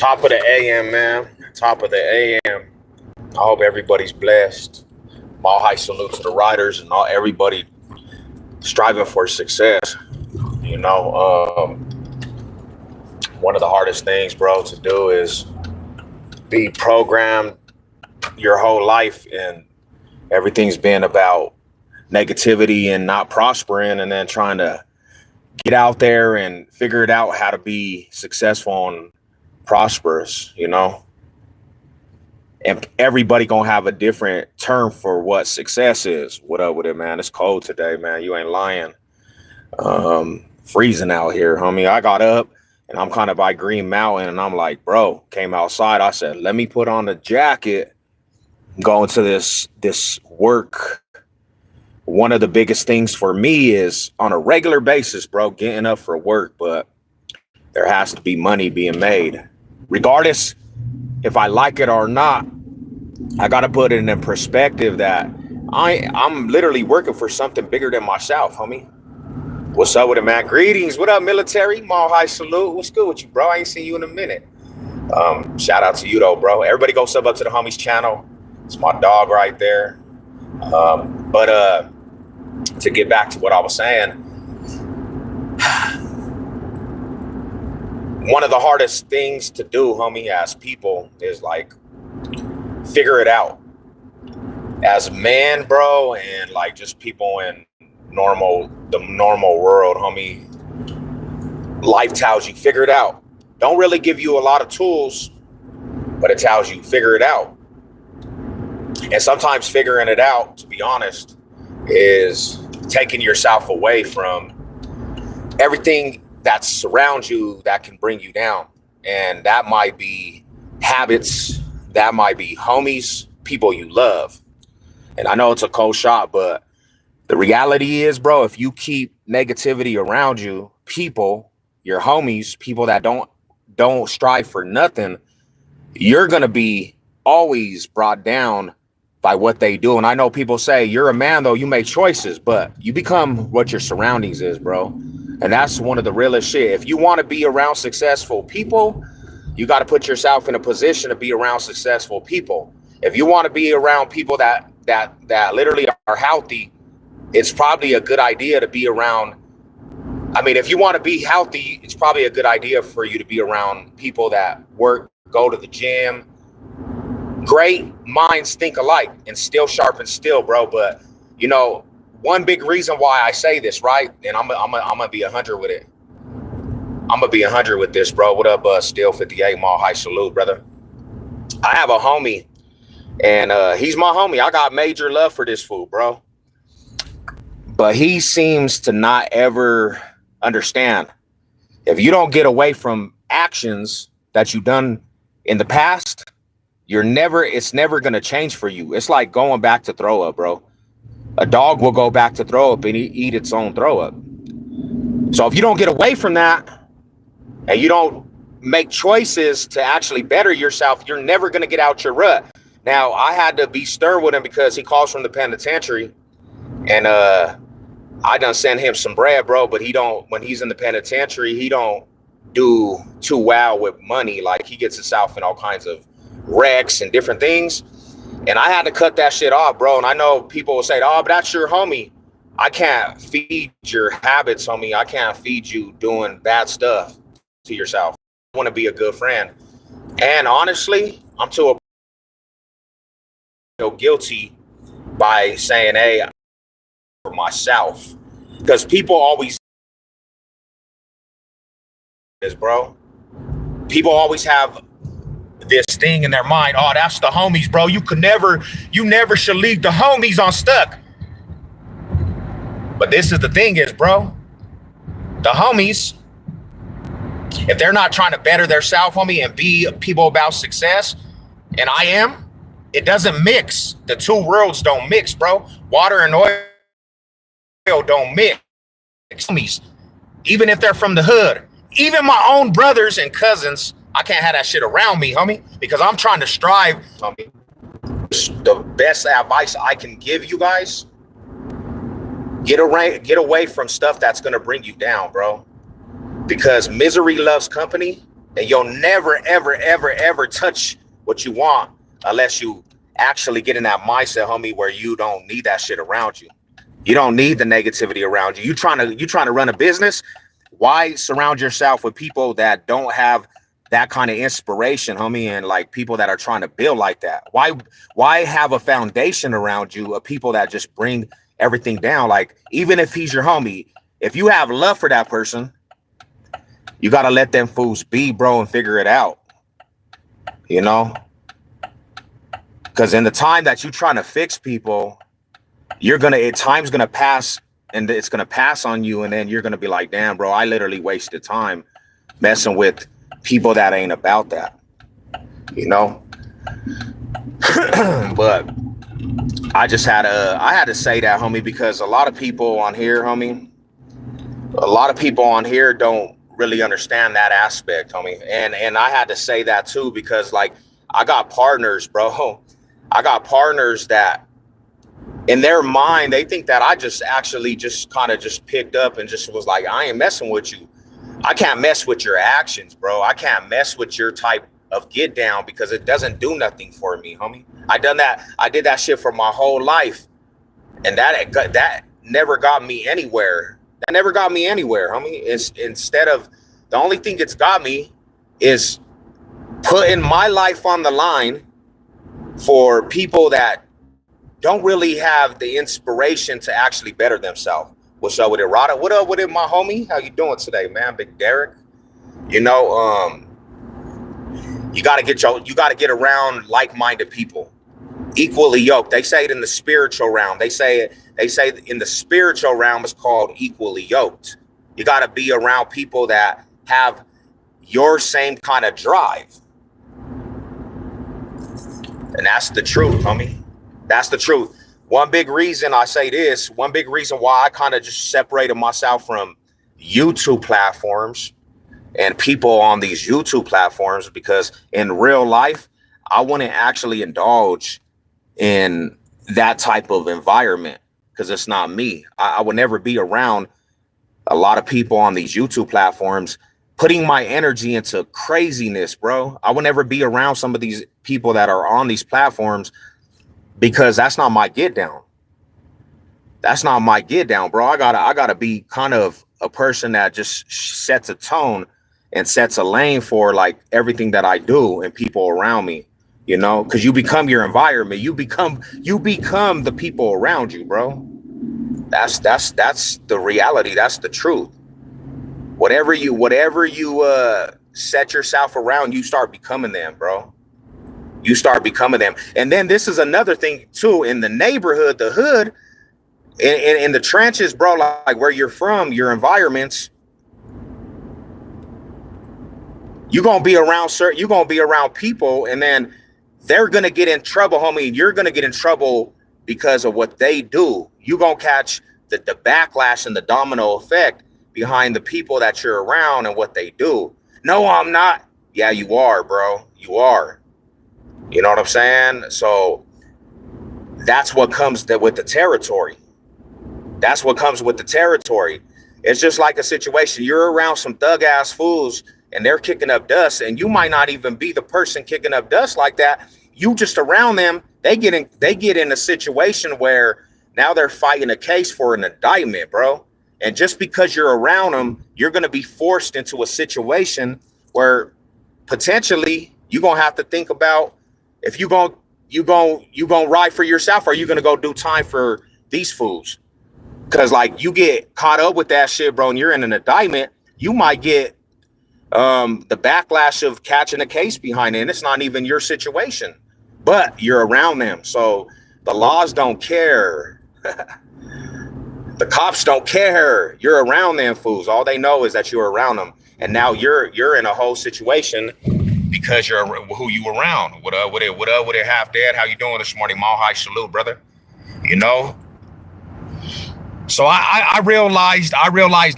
Top of the AM, man. Top of the AM. I hope everybody's blessed. All high salute to the riders and all everybody striving for success. You know, one of the hardest things, bro, to do is be programmed your whole life and everything's been about negativity and not prospering, and then trying to get out there and figure it out how to be successful and prosperous, you know. And everybody gonna have a different term for what success is. What up with it, man? It's cold today, man. You ain't lying. Freezing out here, homie. I got up and I'm kind of by Green Mountain and I'm like, bro, came outside. I said, let me put on a jacket, go into this work. One of the biggest things for me is on a regular basis, bro, getting up for work, but there has to be money being made. Regardless if I like it or not, I got to put it in perspective that I'm literally working for something bigger than myself, homie. What's up with it, man? Greetings. What up, military? Mall high salute. What's good with you, bro? I ain't seen you in a minute. Shout out to you, though, bro. Everybody go sub up to the homies channel. It's my dog right there. But to get back to what I was saying, one of the hardest things to do, homie, as people is like figure it out. As men, bro, and like just people in the normal world, homie, life tells you figure it out. Don't really give you a lot of tools, but it tells you figure it out. And sometimes figuring it out, to be honest, is taking yourself away from everything that surrounds you that can bring you down. And that might be habits, that might be homies, people you love. And I know it's a cold shot, but the reality is, bro, if you keep negativity around you, people, your homies, people that don't strive for nothing, you're going to be always brought down by what they do. And I know people say you're a man, though, you make choices, but you become what your surroundings is, bro. And that's one of the realest shit. If you want to be around successful people, you got to put yourself in a position to be around successful people. If you want to be around people that literally are healthy, it's probably a good idea to be around. I mean, if you want to be healthy, it's probably a good idea for you to be around people that work, go to the gym. Great minds think alike and still sharpen still, bro. But, you know, one big reason why I say this, right? And I'm gonna be 100 with it. I'm gonna be 100 with this, bro. What up, Still 58 Mall high salute, brother. I have a homie, and he's my homie. I got major love for this fool, bro. But he seems to not ever understand. If you don't get away from actions that you've done in the past, it's never gonna change for you. It's like going back to throw up, bro. A dog will go back to throw up and eat its own throw up. So if you don't get away from that and you don't make choices to actually better yourself, you're never going to get out your rut. Now, I had to be stern with him because he calls from the penitentiary, and I done send him some bread, bro, but when he's in the penitentiary, he don't do too well with money. Like, he gets himself in all kinds of wrecks and different things. And I had to cut that shit off, bro. And I know people will say, oh, but that's your homie. I can't feed your habits, homie. I can't feed you doing bad stuff to yourself. I want to be a good friend. And honestly, I'm too guilty by saying, hey, for myself. Because people always, bro. People always have this thing in their mind, oh, that's the homies, bro. You never should leave the homies on stuck. But this is the thing is, bro, the homies, if they're not trying to better themselves, homie, and be people about success, and I am, it doesn't mix. The two worlds don't mix, bro. Water and oil don't mix. Homies, even if they're from the hood, even my own brothers and cousins, I can't have that shit around me, homie, because I'm trying to strive, homie. The best advice I can give you guys, get away from stuff that's going to bring you down, bro. Because misery loves company, And you'll never, ever, ever, ever touch what you want unless you actually get in that mindset, homie, where you don't need that shit around you. You don't need the negativity around you. You trying to run a business. Why surround yourself with people that don't have that kind of inspiration, homie, and like people that are trying to build like that? Why have a foundation around you of people that just bring everything down? Like, even if he's your homie, if you have love for that person, you got to let them fools be, bro, and figure it out, you know? Because in the time that you're trying to fix people, time's gonna pass, and it's gonna pass on you, and then you're gonna be like, damn, bro, I literally wasted time messing with people that ain't about that, you know? But I had to say that, homie, because a lot of people on here, homie, don't really understand that aspect, homie. And I had to say that too, because like I got partners, bro. I got partners that in their mind, they think that I just actually just kind of just picked up and just was like, I ain't messing with you. I can't mess with your actions, bro. I can't mess with your type of get down because it doesn't do nothing for me, homie. I did that shit for my whole life. And that never got me anywhere. That never got me anywhere, homie. Instead of, the only thing it's got me is putting my life on the line for people that don't really have the inspiration to actually better themselves. What's up with it, Rada? What up with it, my homie? How you doing today, man? Big Derek. You know, you gotta get around like-minded people, equally yoked. They say it in the spiritual realm. They say in the spiritual realm it's called equally yoked. You gotta be around people that have your same kind of drive. And that's the truth, homie. That's the truth. One big reason why I kind of just separated myself from YouTube platforms and people on these YouTube platforms, because in real life, I wouldn't actually indulge in that type of environment because it's not me. I would never be around a lot of people on these YouTube platforms putting my energy into craziness, bro. I would never be around some of these people that are on these platforms because that's not my get down. That's not my get down, bro. I gotta be kind of a person that just sets a tone and sets a lane for like everything that I do and people around me, you know, because you become your environment. You become the people around you, bro. That's the reality. That's the truth. Whatever you set yourself around, you start becoming them, bro. You start becoming them. And then this is another thing too, in the neighborhood, the hood, in the trenches, bro, like where you're from, your environments, you're gonna be around people, and then they're gonna get in trouble, homie. You're gonna get in trouble because of what they do. You're gonna catch the backlash and the domino effect behind the people that you're around and what they do. No, I'm not. Yeah, you are, bro. You are. You know what I'm saying? So that's what comes with the territory. That's what comes with the territory. It's just like a situation. You're around some thug ass fools and they're kicking up dust, and you might not even be the person kicking up dust like that. You just around them. They get in a situation where now they're fighting a case for an indictment, bro. And just because you're around them, you're going to be forced into a situation where potentially you're going to have to think about if you going to ride for yourself, or you going to go do time for these fools. Because like you get caught up with that shit, bro, and you're in an indictment, you might get the backlash of catching a case behind it. And it's not even your situation, but you're around them. So the laws don't care. The cops don't care. You're around them fools. All they know is that you're around them. And now you're in a whole situation because you're who you around. What up with it? What up with it? Half dead. How you doing this morning? Mahai salute, brother. You know? So I realized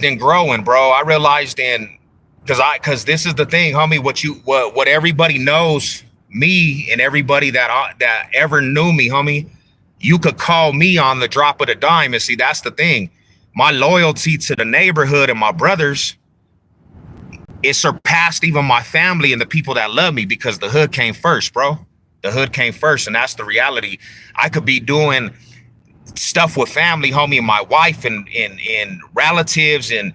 in growing, bro. I realized because this is the thing, homie. What everybody knows me, and everybody that ever knew me, homie, you could call me on the drop of the dime. And see, that's the thing. My loyalty to the neighborhood and my brothers it surpassed even my family and the people that love me because the hood came first, bro. The hood came first, and that's the reality. I could be doing stuff with family, homie, and my wife and relatives and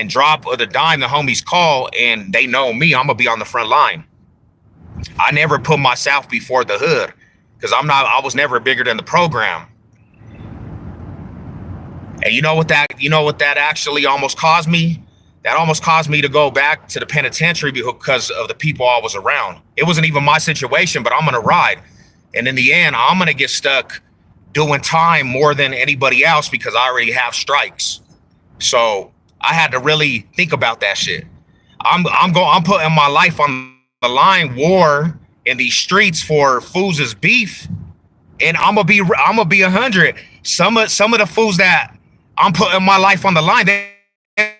drop of the dime the homies call and they know me, I'm gonna be on the front line. I never put myself before the hood because I was never bigger than the program. And you know what that actually almost caused me? That almost caused me to go back to the penitentiary because of the people I was around. It wasn't even my situation, but I'm gonna ride. And in the end, I'm gonna get stuck doing time more than anybody else because I already have strikes. So I had to really think about that shit. I'm putting my life on the line, war in these streets for fools' beef, and I'm gonna be 100. Some of the fools that I'm putting my life on the line, they ain't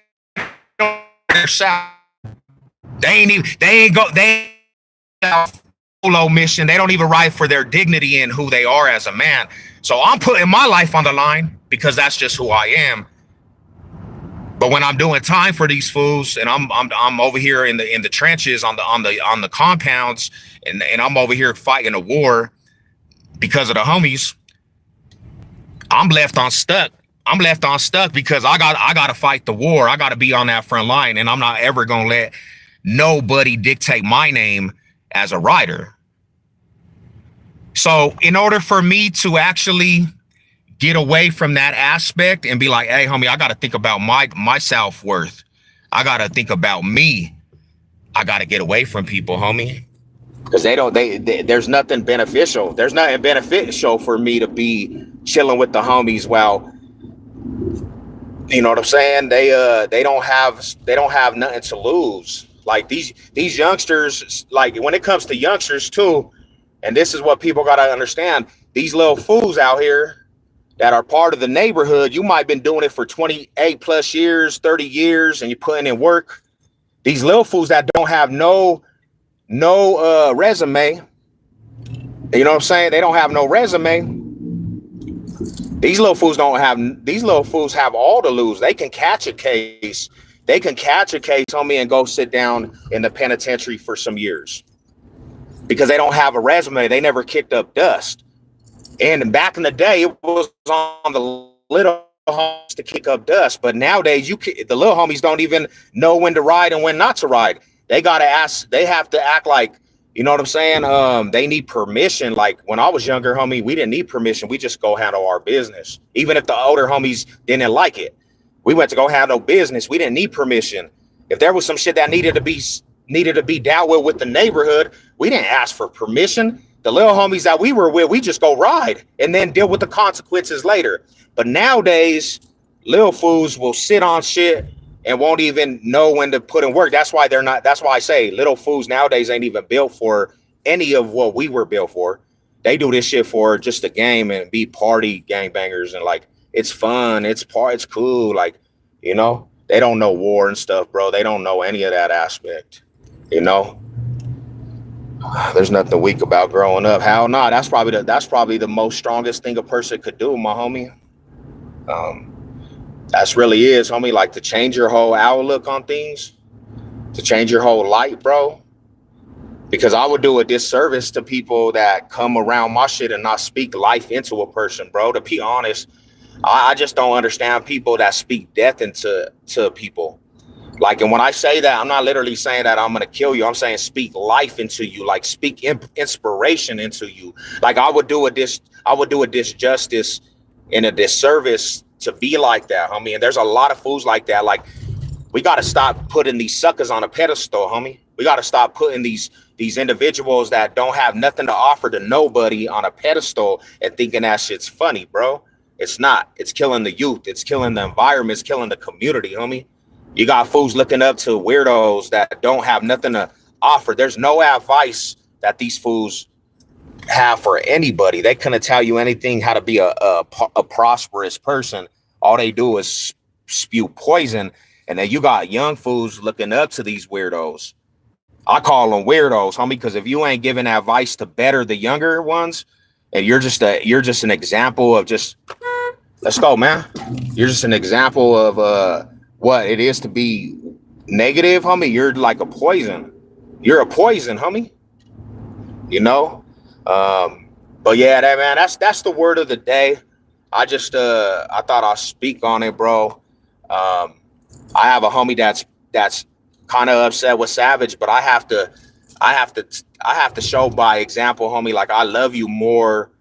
solo mission. They don't even ride for their dignity and who they are as a man. So I'm putting my life on the line because that's just who I am. But when I'm doing time for these fools and I'm over here in the trenches on the compounds and I'm over here fighting a war because of the homies, I'm left unstuck. I'm left unstuck because I gotta fight the war. I gotta be on that front line, and I'm not ever gonna let nobody dictate my name as a rider. So in order for me to actually get away from that aspect and be like, hey, homie, I got to think about my self-worth. I got to think about me. I got to get away from people, homie. Because there's nothing beneficial. There's nothing beneficial for me to be chilling with the homies while, you know what I'm saying? They don't have nothing to lose. Like these youngsters, like when it comes to youngsters too, and this is what people got to understand, these little fools out here that are part of the neighborhood, you might have been doing it for 28 plus years, 30 years, and you're putting in work. These little fools that don't have no resume, you know what I'm saying? They don't have no resume. These little fools have all to lose. They can catch a case. They can catch a case on me and go sit down in the penitentiary for some years because they don't have a resume. They never kicked up dust. And back in the day, it was on the little homies to kick up dust. But nowadays, the little homies don't even know when to ride and when not to ride. They got to ask. They have to act like, you know what I'm saying? They need permission. Like when I was younger, homie, we didn't need permission. We just go handle our business. Even if the older homies didn't like it, we went to go handle business. We didn't need permission. If there was some shit that needed to be dealt with the neighborhood, we didn't ask for permission. The little homies that we were with, we just go ride and then deal with the consequences later. But nowadays, little fools will sit on shit and won't even know when to put in work. That's why I say little fools nowadays ain't even built for any of what we were built for. They do this shit for just a game and be party gangbangers and like, it's fun. It's cool. Like, you know, they don't know war and stuff, bro. They don't know any of that aspect, you know? There's nothing weak about growing up. Hell no, that's probably the most strongest thing a person could do, my homie. That's really is, homie. Like to change your whole outlook on things, to change your whole light, bro. Because I would do a disservice to people that come around my shit and not speak life into a person, bro. To be honest, I just don't understand people that speak death into people. Like, and when I say that, I'm not literally saying that I'm going to kill you. I'm saying speak life into you, like speak inspiration into you. Like I would do a disjustice and a disservice to be like that, homie. And there's a lot of fools like that. Like we got to stop putting these suckers on a pedestal, homie. We got to stop putting these individuals that don't have nothing to offer to nobody on a pedestal and thinking that shit's funny, bro. It's not. It's killing the youth. It's killing the environment. It's killing the community, homie. You got fools looking up to weirdos that don't have nothing to offer. There's no advice that these fools have for anybody. They couldn't tell you anything how to be a prosperous person. All they do is spew poison. And then you got young fools looking up to these weirdos. I call them weirdos, homie, because if you ain't giving advice to better the younger ones, and you're just an example of just, let's go, man. You're just an example of what it is to be negative, homie, you're like a poison. You're a poison, homie. You know? But yeah, that man, that's the word of the day. I thought I'll speak on it, bro. I have a homie that's kind of upset with Savage, but I have to I have to show by example, homie, like I love you more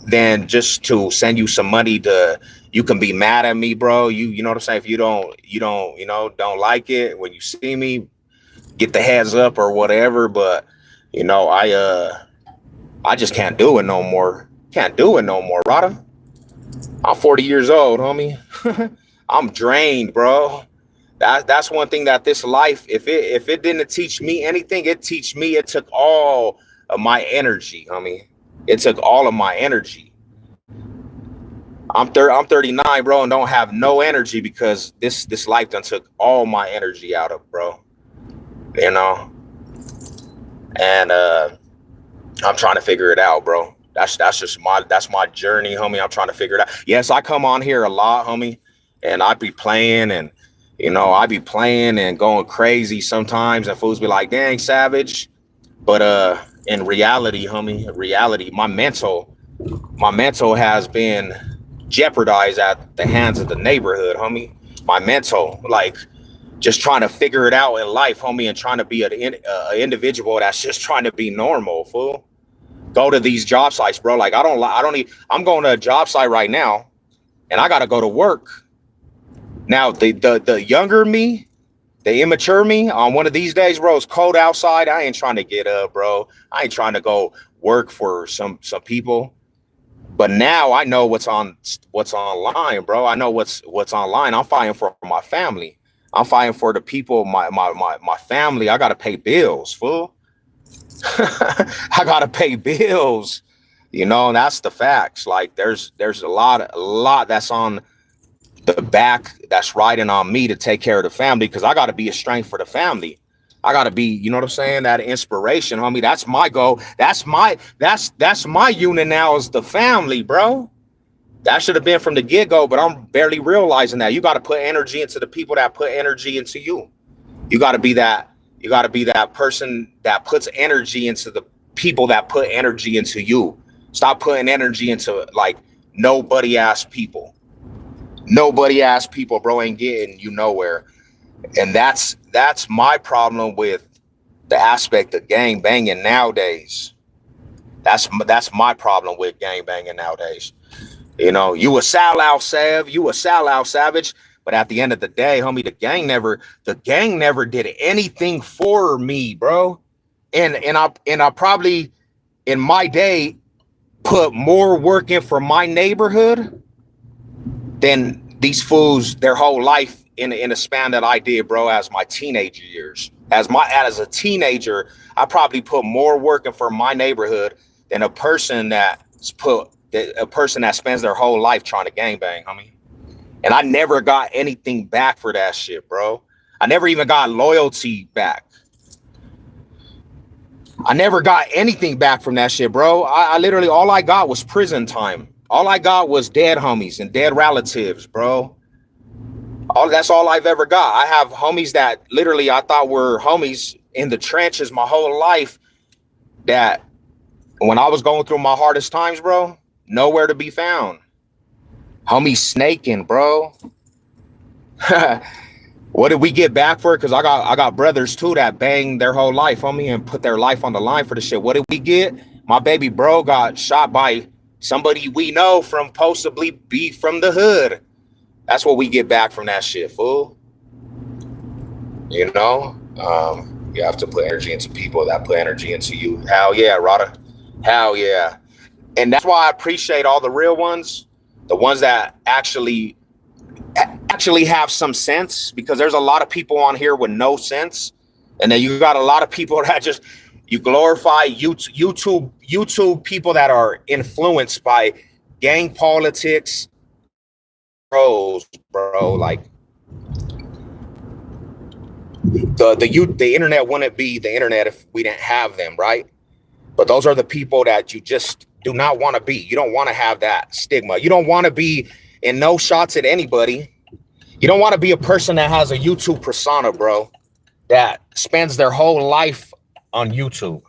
than just to send you some money to you can be mad at me, bro. You know what I'm saying? If don't like it when you see me, get the heads up or whatever. But you know, I just can't do it no more. Can't do it no more, Rada. I'm 40 years old, homie. I'm drained, bro. That's one thing that this life, if it didn't teach me anything, it took all of my energy, homie. It took all of my energy. I'm 39, bro, and don't have no energy because this life done took all my energy out of, bro. You know? And I'm trying to figure it out, bro. That's my journey, homie. I'm trying to figure it out. Yes, I come on here a lot, homie, and I be playing and I be playing and going crazy sometimes, and fools be like, "Dang, Savage." But in reality, homie, my mental has been jeopardized at the hands of the neighborhood, homie. My mental, like, just trying to figure it out in life, homie, and trying to be an individual that's just trying to be normal, fool. Go to these job sites, bro. Like, I'm going to a job site right now, and I got to go to work. Now, the younger me, the immature me, on one of these days, bro, it's cold outside. I ain't trying to get up, bro. I ain't trying to go work for some people. But now I know what's online, bro. I know what's online. I'm fighting for my family. I'm fighting for the people, my family. I gotta pay bills, fool. I gotta pay bills. And that's the facts. Like there's a lot that's on the back that's riding on me to take care of the family, because I gotta be a strength for the family. I gotta be, you know what I'm saying, that inspiration, homie. That's my goal. That's my unit now, is the family, bro. That should have been from the get-go, but I'm barely realizing that. You got to put energy into the people that put energy into you. You got to be that person that puts energy into the people that put energy into you. Stop putting energy into like nobody ass people. Nobody ass people, bro, ain't getting you nowhere. And that's my problem with the aspect of gang banging nowadays. That's my problem with gang banging nowadays. You a sellout, Sav. You a sellout, Savage. But at the end of the day, homie, the gang never did anything for me, bro. And I probably in my day put more work in for my neighborhood than these fools their whole life in a span that I did, bro, as my teenage years. As a teenager, I probably put more work in for my neighborhood than a person that spends their whole life trying to gangbang, homie. And I never got anything back for that shit, bro. I never even got loyalty back. I never got anything back from that shit, bro. I literally, all I got was prison time. All I got was dead homies and dead relatives, bro. That's all I've ever got. I have homies that literally I thought were homies in the trenches my whole life, that when I was going through my hardest times, bro, nowhere to be found. Homie snaking, bro. What did we get back for it? Because I got brothers too that banged their whole life, homie, and put their life on the line for the shit. What did we get? My baby bro got shot by somebody we know from possibly be from the hood. That's what we get back from that shit, fool. You have to put energy into people that put energy into you. Hell yeah, Rada. Hell yeah. And that's why I appreciate all the real ones, the ones that actually have some sense, because there's a lot of people on here with no sense. And then you got a lot of people that just, you glorify YouTube people that are influenced by gang politics, bro. Like the internet wouldn't be the internet if we didn't have them, right? But those are the people that you just do not want to be. You don't want to have that stigma. You don't want to be in no shots at anybody. You don't want to be a person that has a YouTube persona, bro, that spends their whole life on YouTube.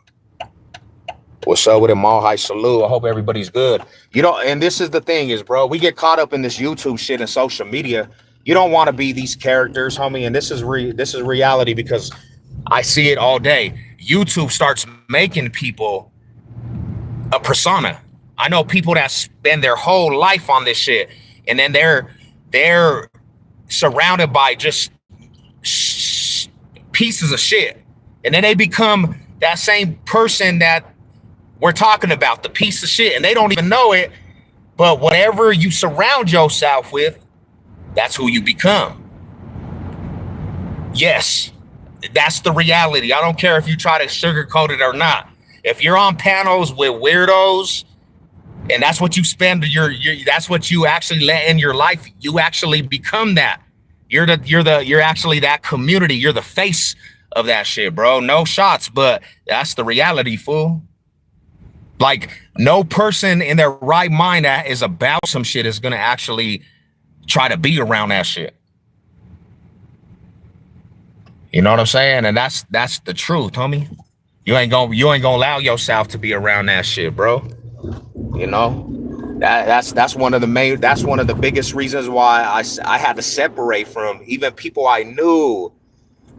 What's up with it, Mall High Salute? I hope everybody's good. You know, and this is the thing is, bro, we get caught up in this YouTube shit and social media. You don't want to be these characters, homie. And this is reality because I see it all day. YouTube starts making people a persona. I know people that spend their whole life on this shit, and then they're surrounded by just pieces of shit, and then they become that same person that we're talking about, the piece of shit, and they don't even know it. But whatever you surround yourself with, that's who you become. Yes, that's the reality. I don't care if you try to sugarcoat it or not. If you're on panels with weirdos, and that's what you spend your that's what you actually let in your life, you actually become that. You're actually that community. You're the face of that shit, bro. No shots, but that's the reality, fool. Like, no person in their right mind that is about some shit is gonna actually try to be around that shit. You know what I'm saying? And that's the truth, homie. You ain't gonna allow yourself to be around that shit, bro. You know, that's one of the biggest reasons why I had to separate from even people I knew.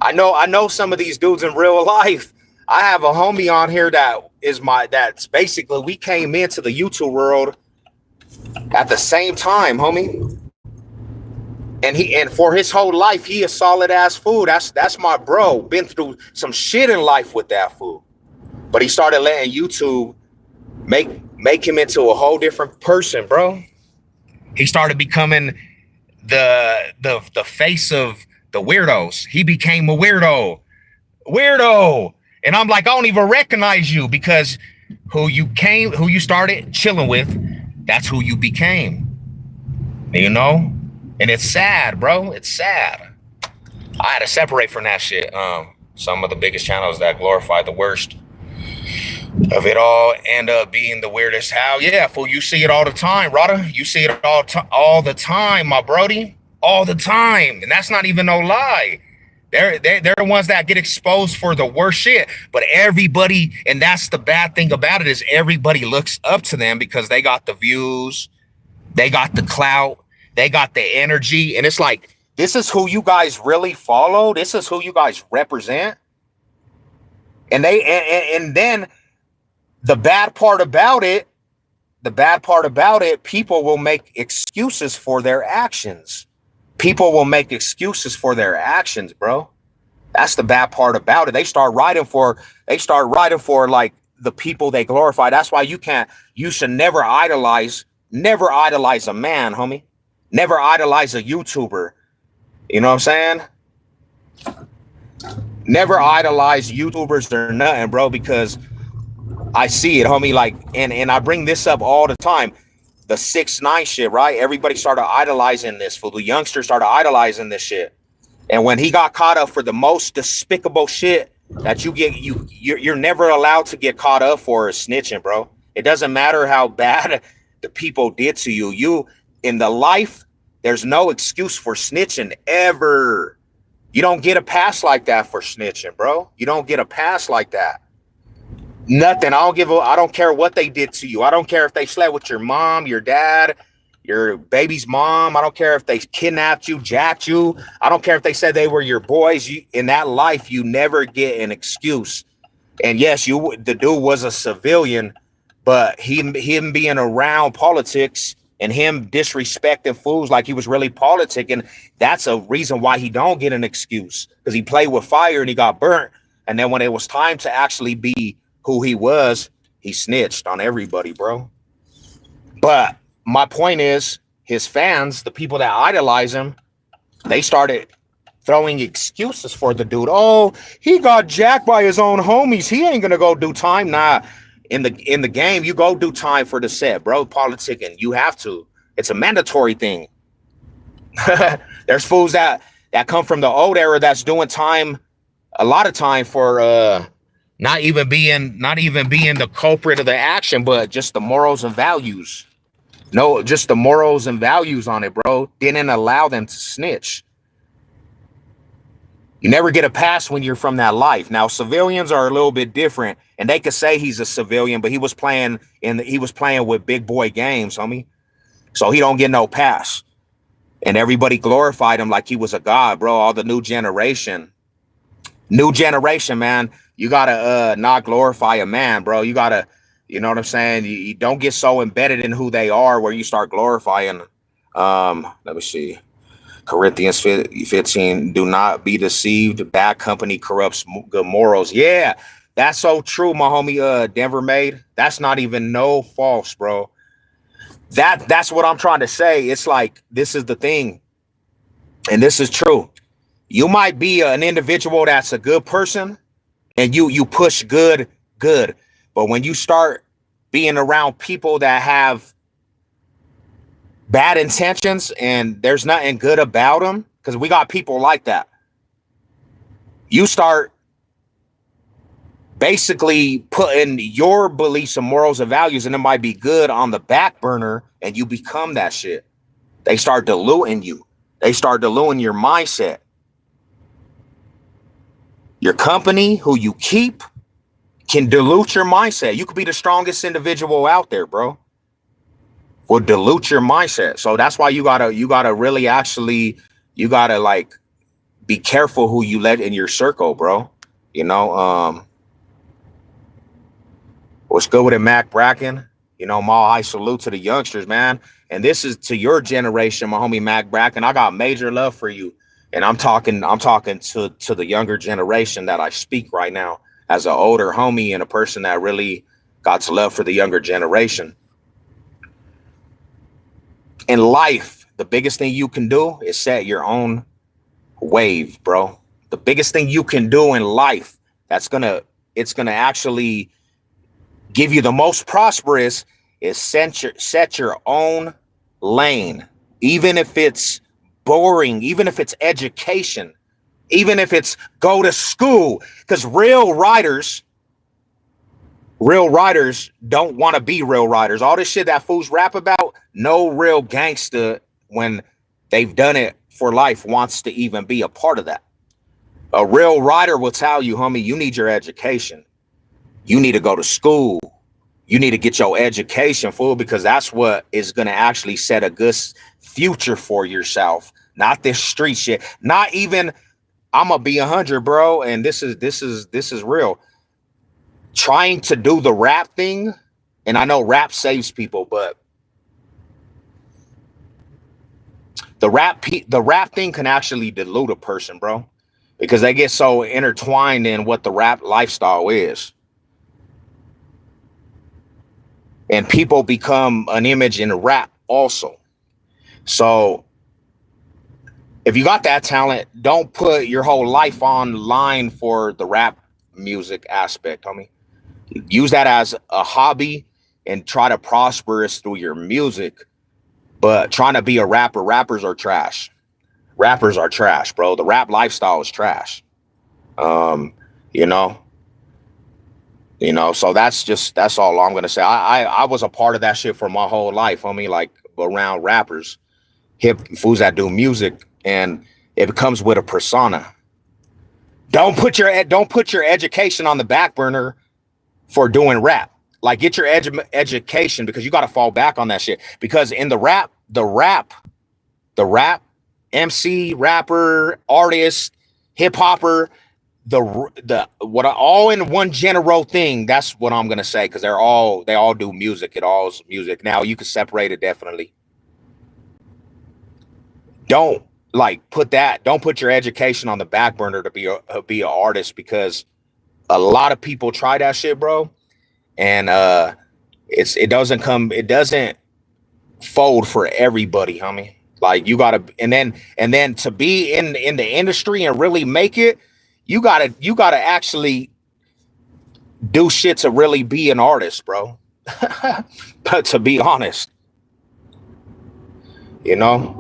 I know some of these dudes in real life. I have a homie on here that's basically, we came into the YouTube world at the same time, homie. And for his whole life, he a solid ass fool. That's my bro. Been through some shit in life with that fool. But he started letting YouTube make him into a whole different person, bro. He started becoming the face of the weirdos. He became a weirdo. And I'm like, I don't even recognize you, because who you started chilling with, that's who you became. You know? And it's sad, bro. It's sad. I had to separate from that shit. Some of the biggest channels that glorify the worst of it all end up being the weirdest. How? Yeah, fool, you see it all the time, Rada. You see it all the time, my brody. All the time. And that's not even no lie. They're the ones that get exposed for the worst shit. But everybody, and that's the bad thing about it, is everybody looks up to them because they got the views, they got the clout, they got the energy. And it's like, this is who you guys really follow. This is who you guys represent. And then the bad part about it, people will make excuses for their actions. People will make excuses for their actions, bro. That's the bad part about it. They start writing for like the people they glorify. That's why you should never idolize a man, homie. Never idolize a YouTuber. You know what I'm saying? Never idolize YouTubers or nothing, bro, because I see it, homie. Like, and I bring this up all the time. The 6ix9ine shit, right? Everybody started idolizing this. For the youngsters started idolizing this shit. And when he got caught up for the most despicable shit that you're never allowed to get caught up for, is snitching, bro. It doesn't matter how bad the people did to you. You in the life, there's no excuse for snitching ever. You don't get a pass like that for snitching, bro. You don't get a pass like that. Nothing. I don't care what they did to you. I don't care if they slept with your mom, your dad, your baby's mom. I don't care if they kidnapped you, jacked you. I don't care if they said they were your boys. In that life, you never get an excuse. And yes, the dude was a civilian, but him being around politics and him disrespecting fools like he was really politicking, that's a reason why he don't get an excuse, because he played with fire and he got burnt. And then when it was time to actually be who he was, he snitched on everybody, bro. But my point is, his fans, the people that idolize him, they started throwing excuses for the dude. Oh, he got jacked by his own homies. He ain't gonna go do time. Nah, in the game, you go do time for the set, bro. Politicking, you have to. It's a mandatory thing. There's fools that come from the old era that's doing time, a lot of time for not even being the culprit of the action, but just the morals and values. No, just the morals and values on it, bro. Didn't allow them to snitch. You never get a pass when you're from that life. Now, civilians are a little bit different, and they could say he's a civilian, but he was playing with big boy games, homie. So he don't get no pass. And everybody glorified him like he was a god, bro. All the new generation, man. You gotta not glorify a man, bro. You gotta, you know what I'm saying? You don't get so embedded in who they are where you start glorifying. Let me see. Corinthians 15, do not be deceived. Bad company corrupts good morals. Yeah, that's so true, my homie Denver made. That's not even no false, bro. That's what I'm trying to say. It's like, this is the thing, and this is true. You might be an individual that's a good person, and you push good, but when you start being around people that have bad intentions and there's nothing good about them, because we got people like that, you start basically putting your beliefs and morals and values, and it might be good, on the back burner, and you become that shit. They start diluting you. They start diluting your mindset. Your company, who you keep, can dilute your mindset. You could be the strongest individual out there, bro. Will dilute your mindset. So that's why you gotta really actually, you gotta like be careful who you let in your circle, bro. You know, what's good with it, Mac Bracken? You know, my high salute to the youngsters, man. And this is to your generation, my homie Mac Bracken. I got major love for you. And I'm talking to the younger generation that I speak right now, as an older homie and a person that really got love for the younger generation. In life, the biggest thing you can do is set your own wave, bro. The biggest thing you can do in life it's gonna actually give you the most prosperous is set your own lane, even if it's boring, even if it's education, even if it's go to school, because real writers don't want to be real writers. All this shit that fools rap about, no real gangster, when they've done it for life, wants to even be a part of that. A real writer will tell you, homie, you need your education. You need to go to school. You need to get your education, fool, because that's what is going to actually set a good future for yourself. Not this street shit. Not even, I'm going to be 100, bro. And this is real. Trying to do the rap thing, and I know rap saves people, but the rap thing can actually dilute a person, bro, because they get so intertwined in what the rap lifestyle is. And people become an image in rap also. So if you got that talent, don't put your whole life online for the rap music aspect, homie. Use that as a hobby and try to prosper us through your music. But trying to be a rapper, rappers are trash. Rappers are trash, bro. The rap lifestyle is trash. You know, so that's all I'm gonna say. I was a part of that shit for my whole life, homie, like around rappers, hip fools that do music, and it comes with a persona. Don't put your education on the back burner for doing rap. Like, get your education, because you got to fall back on that shit. Because in the rap MC, rapper, artist, hip hopper, the what all in one general thing. That's what I'm gonna say, because they all do music. It all is music. Now you can separate it definitely. Don't don't put your education on the back burner to be an artist, because a lot of people try that shit, bro. And it doesn't fold for everybody, homie. Like, you gotta, and then to be in the industry and really make it, you gotta actually do shit to really be an artist, bro. But to be honest, you know.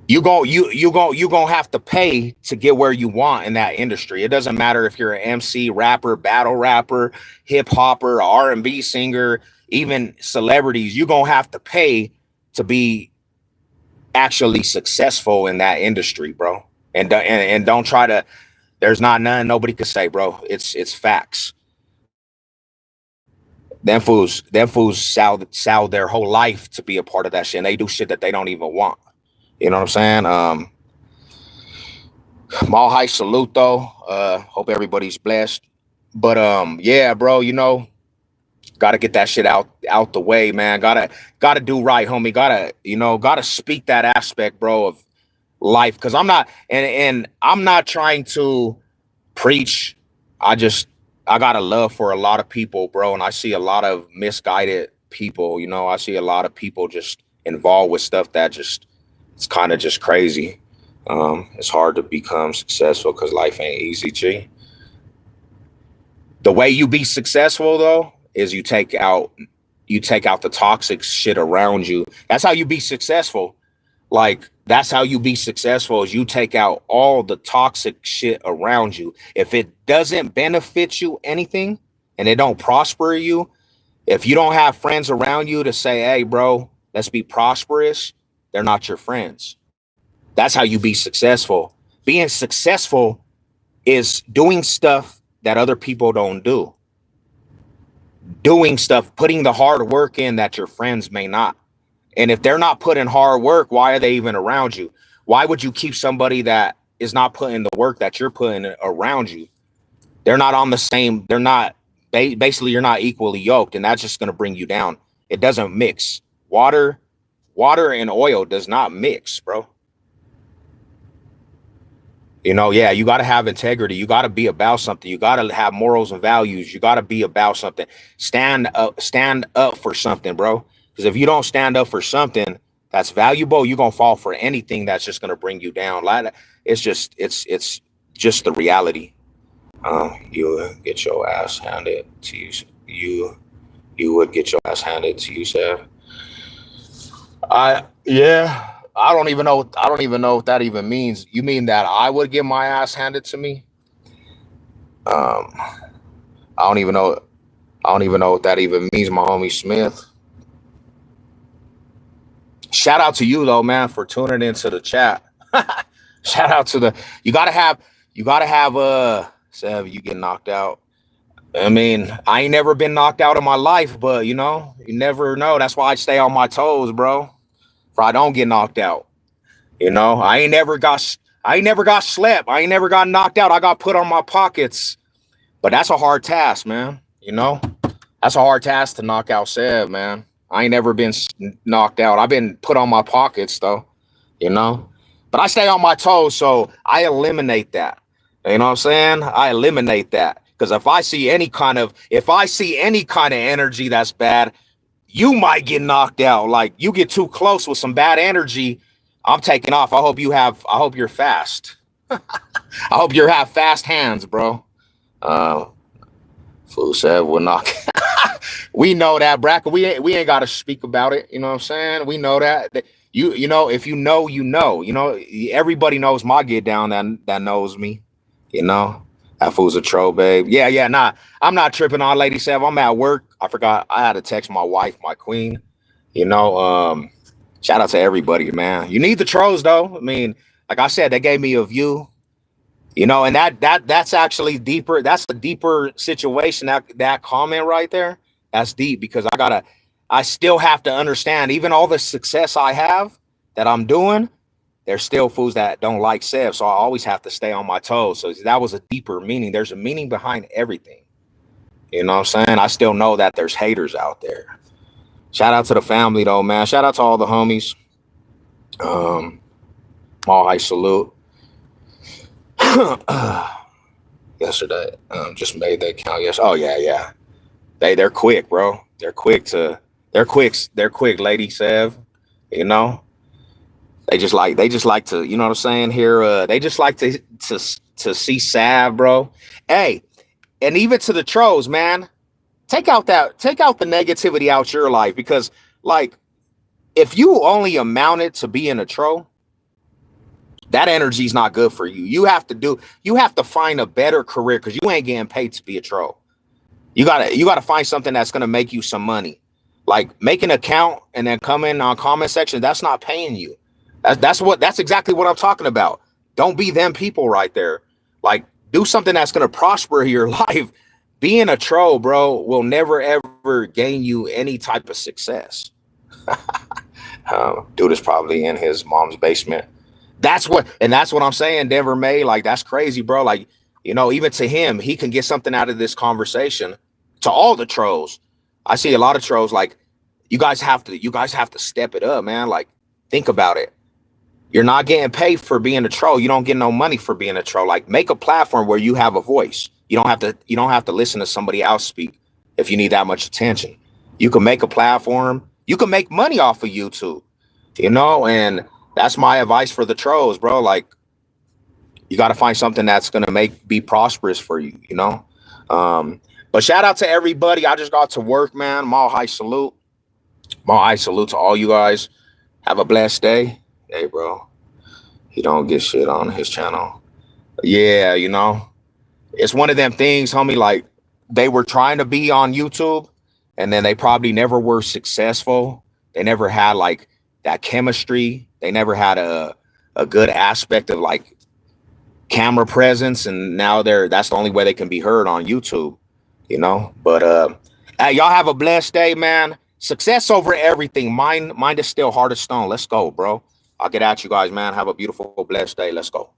You gonna have to pay to get where you want in that industry. It doesn't matter if you're an MC, rapper, battle rapper, hip hopper, R&B singer, even celebrities. You gonna have to pay to be actually successful in that industry, bro. And don't try to. There's not none nobody could say, bro. It's facts. Them fools sell their whole life to be a part of that shit. And they do shit that they don't even want. You know what I'm saying? Mall high salute though. Hope everybody's blessed. But yeah, bro, gotta get that shit out the way, man. Gotta do right, homie. Gotta speak that aspect, bro, of life. Cause I'm not and I'm not trying to preach. I got a love for a lot of people, bro, and I see a lot of misguided people. I see a lot of people just involved with stuff that just it's kind of just crazy. It's hard to become successful because life ain't easy, G. The way you be successful though is you take out the toxic shit around you. That's how you be successful. Like that's how you be successful is you take out all the toxic shit around you. If it doesn't benefit you anything and it don't prosper you, if you don't have friends around you to say, hey, bro, let's be prosperous, they're not your friends. That's how you be successful. Being successful is doing stuff that other people don't do. Doing stuff, putting the hard work in that your friends may not. And if they're not putting hard work, why are they even around you? Why would you keep somebody that is not putting the work that you're putting around you? They're not on the same, they're not, basically you're not equally yoked, and that's just going to bring you down. It doesn't mix. Water and oil does not mix, bro. Yeah, you got to have integrity. You got to be about something. You got to have morals and values. You got to be about something. Stand up for something, bro. Because if you don't stand up for something that's valuable, you're going to fall for anything that's just going to bring you down. It's just the reality. You would get your ass handed to you. You would get your ass handed to you, Seth. Yeah. I don't even know what that even means. You mean that I would get my ass handed to me? Um, I don't even know. I don't even know what that even means, my homie Smith. Shout out to you though, man, for tuning into the chat. Shout out to you gotta have Sev, you get knocked out. I mean, I ain't never been knocked out in my life, but you never know. That's why I stay on my toes, bro. For I don't get knocked out. I ain't never got slept. I ain't never got knocked out. I got put on my pockets. But that's a hard task, man. That's a hard task to knock out Sev, man. I ain't never been knocked out. I've been put on my pockets though, but I stay on my toes. So I eliminate that. You know what I'm saying? I eliminate that. Because if I see any kind of energy that's bad, you might get knocked out. Like you get too close with some bad energy, I'm taking off. I hope you're fast. I hope you have fast hands, bro. Fool said we'll knock. We know that, Bracken. We ain't got to speak about it. You know what I'm saying? We know that. If you know. Everybody knows my get down that knows me. That fool's a troll, babe. Yeah. Nah, I'm not tripping on Lady Sev. I'm at work. I forgot I had to text my wife, my queen. Shout out to everybody, man. You need the trolls though. I mean, like I said, they gave me a view. And that's actually deeper. That's a deeper situation. That comment right there, that's deep because I still have to understand, even all the success I have that I'm doing, there's still fools that don't like Sev. So I always have to stay on my toes. So that was a deeper meaning. There's a meaning behind everything. You know what I'm saying? I still know that there's haters out there. Shout out to the family though, man. Shout out to all the homies. All high salute. Yesterday, just made the account. Yes. Oh yeah. They're quick, bro. They're quick, Lady Sev. They just like to, you know what I'm saying here. They just like to see Sav, bro. Hey, and even to the trolls, man. Take out the negativity out your life because, like, if you only amounted to being a troll, That energy is not good for you. You have to find a better career because you ain't getting paid to be a troll. You gotta find something that's gonna make you some money. Like make an account and then come in on comment section. That's not paying you. That's exactly what I'm talking about. Don't be them people right there. Like do something that's gonna prosper your life. Being a troll, bro, will never ever gain you any type of success. Dude is probably in his mom's basement. That's what I'm saying, Denver May. Like, that's crazy, bro. Like, even to him, he can get something out of this conversation. To all the trolls, I see a lot of trolls. Like, you guys have to step it up, man. Like, think about it. You're not getting paid for being a troll. You don't get no money for being a troll. Like, make a platform where you have a voice. You don't have to listen to somebody else speak if you need that much attention. You can make a platform. You can make money off of YouTube, and that's my advice for the trolls, bro. Like, you got to find something that's going to be prosperous for you, But shout out to everybody. I just got to work, man. Mile high salute. Mile high salute to all you guys. Have a blessed day. Hey, bro. He don't get shit on his channel. Yeah, it's one of them things, homie. Like, they were trying to be on YouTube and then they probably never were successful. They never had like that chemistry. They never had a good aspect of like camera presence. And now that's the only way they can be heard on YouTube, But hey, y'all have a blessed day, man. Success over everything. Mine is still hard as stone. Let's go, bro. I'll get at you guys, man. Have a beautiful, blessed day. Let's go.